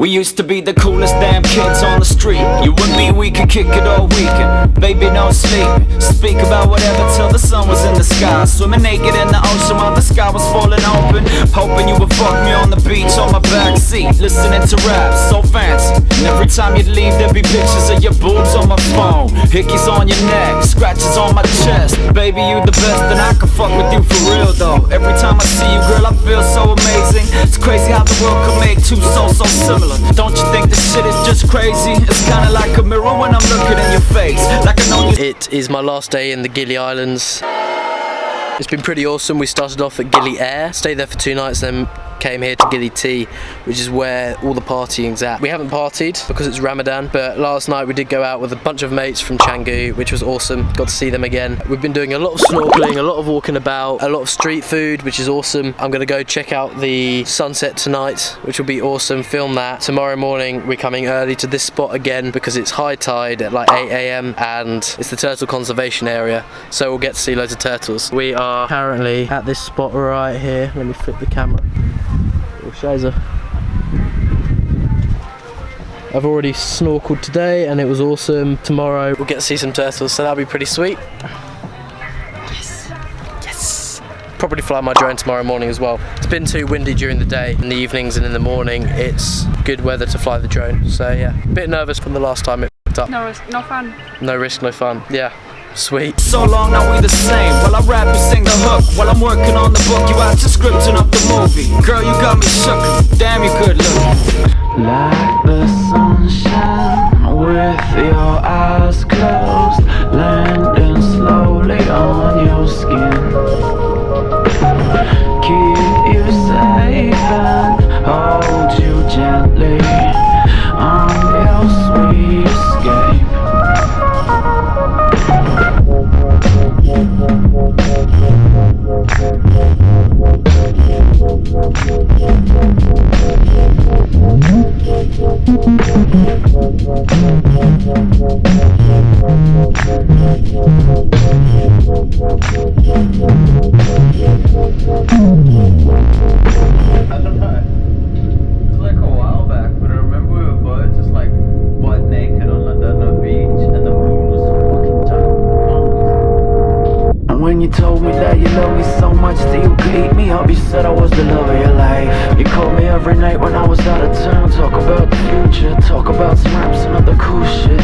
We used to be the coolest damn kids on the street. You and me, we could kick it all weekend. Baby, no sleeping. Speak about whatever till the sun was in the sky. Swimming naked in the ocean while the sky was falling open. Hoping you would fuck me on the beach on my back seat, listening to raps so fancy. And every time you'd leave, there'd be pictures of your boobs on my phone, hickeys on your neck, scratches on my chest. Baby, you the best, and I can fuck with you for real though. Every time I see you, girl, I feel so amazing. It's crazy how the world could make two souls so similar. Don't you think this shit is just crazy? It's kinda like a mirror when I'm looking in your face, like I know you. It is my last day in the Gili Islands. It's been pretty awesome. We started off at Gili Air, stayed there for 2 nights, then came here to Gili T, which is where all the partying's at. We haven't partied because it's Ramadan, but last night we did go out with a bunch of mates from Canggu, which was awesome. Got to see them again. We've been doing a lot of snorkeling, a lot of walking about, a lot of street food, which is awesome. I'm gonna go check out the sunset tonight, which will be awesome, film that. Tomorrow morning we're coming early to this spot again because it's high tide at like 8 AM and it's the turtle conservation area, so we'll get to see loads of turtles. We are currently at this spot right here. Let me flip the camera. Shizer. I've already snorkeled today and it was awesome. Tomorrow we'll get to see some turtles, so that'll be pretty sweet. Yes, yes. Probably fly my drone tomorrow morning as well. It's been too windy during the day. In the evenings and in the morning it's good weather to fly the drone, so yeah, a bit nervous from the last time it picked up. No risk, no fun. No risk, no fun. Yeah. Sweet. So long now we the same. While I rap you sing the hook. While I'm working on the book, you out just scripting up the movie. Girl, you got me shook. Damn, you good looking. Like the sunshine with your eyes closed, landing slowly on your skin. Keep you safe and hold you gently on your sweet escape. I don't know. It was like a while back, but I remember we were both just like butt naked on the beach, and the moon was fucking giant. And when you told me that you love me so much that you could eat me up, you said I was the love of your life. You called me every night when I was out of town, talk about the future, talk about some raps and other cool shit.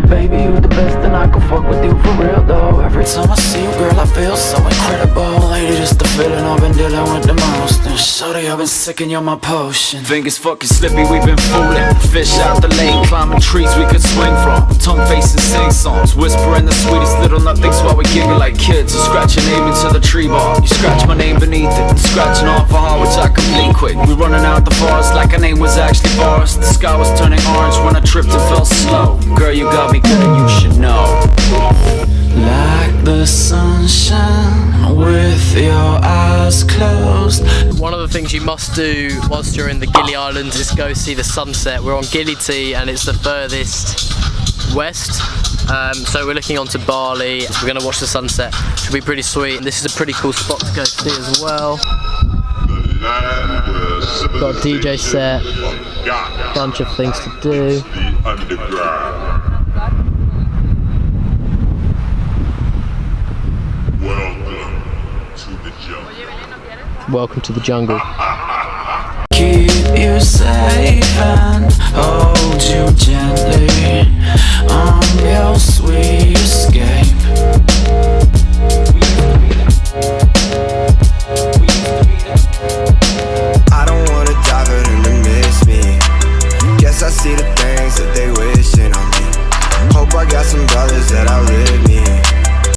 Baby, you the best and I can fuck with you for real though. Every time I see you, girl, I feel so incredible. Lady, just the feeling I've been dealing with the most. And shorty, I've been sick and you're my potion. Fingers fucking slippy, we've been fooling. Fish out the lake, climbing trees we could swing from. Tongue facing sing songs, whispering the sweetest little nothings while we giggle like kids. You scratch your name into the tree bar, you scratch my name beneath it. Scratching off a heart which I complete quick. We running out the forest like our name was actually Forest. The sky was turning orange when I tripped and fell slow. Girl, you got me good and you should know. Like the sunshine with your eyes closed. One of the things you must do whilst you're in the Gili Islands is go see the sunset. We're on Gili T and it's the furthest west. So we're looking onto Bali. We're going to watch the sunset. Should be pretty sweet. And this is a pretty cool spot to go see as well. Got a DJ set, bunch of things to do. Welcome to the jungle. Keep you safe and hold you gently on your sweet escape.